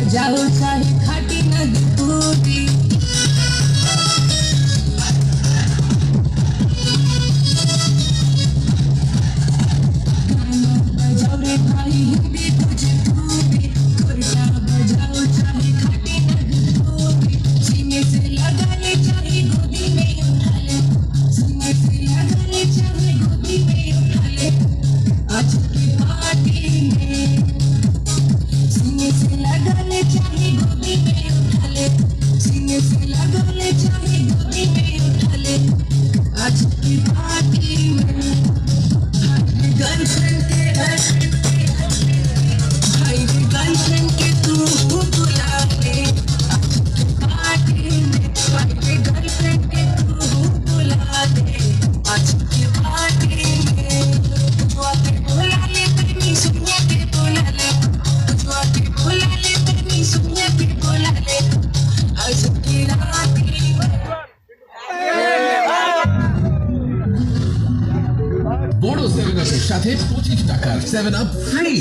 जाओ चाहे खाटी नदी पूरी बजाओ रे भाई हिंदी तुझे खूबी कोरटा बजाओ चाहे खाटी नदी पूरी सीने से लगा ले चाहे गोदी में उठा ले सीने से लगा ले चाहे गोदी में उठा ले आज की पार्टी में सीने से लगा ले चाहे गोदी में उठा ले सीने से लगा ले चाहे गोदी में उठा ले आज की पार्टी में गर्लफ्रेंड के भाई गर्लफ्रेंड के तू बुला ले आज की पार्टी में भाई गर्लफ्रेंड के तू बुला ले आज की पार्टी में तुझको आके बुला ले तेरी सुनिया के बुला ले तुझको आके बुला ले तेरी सुनिया के बुला ले आज की रात বড় 7 আপের সাথে 25 টাকার 7 আপ ফ্রি।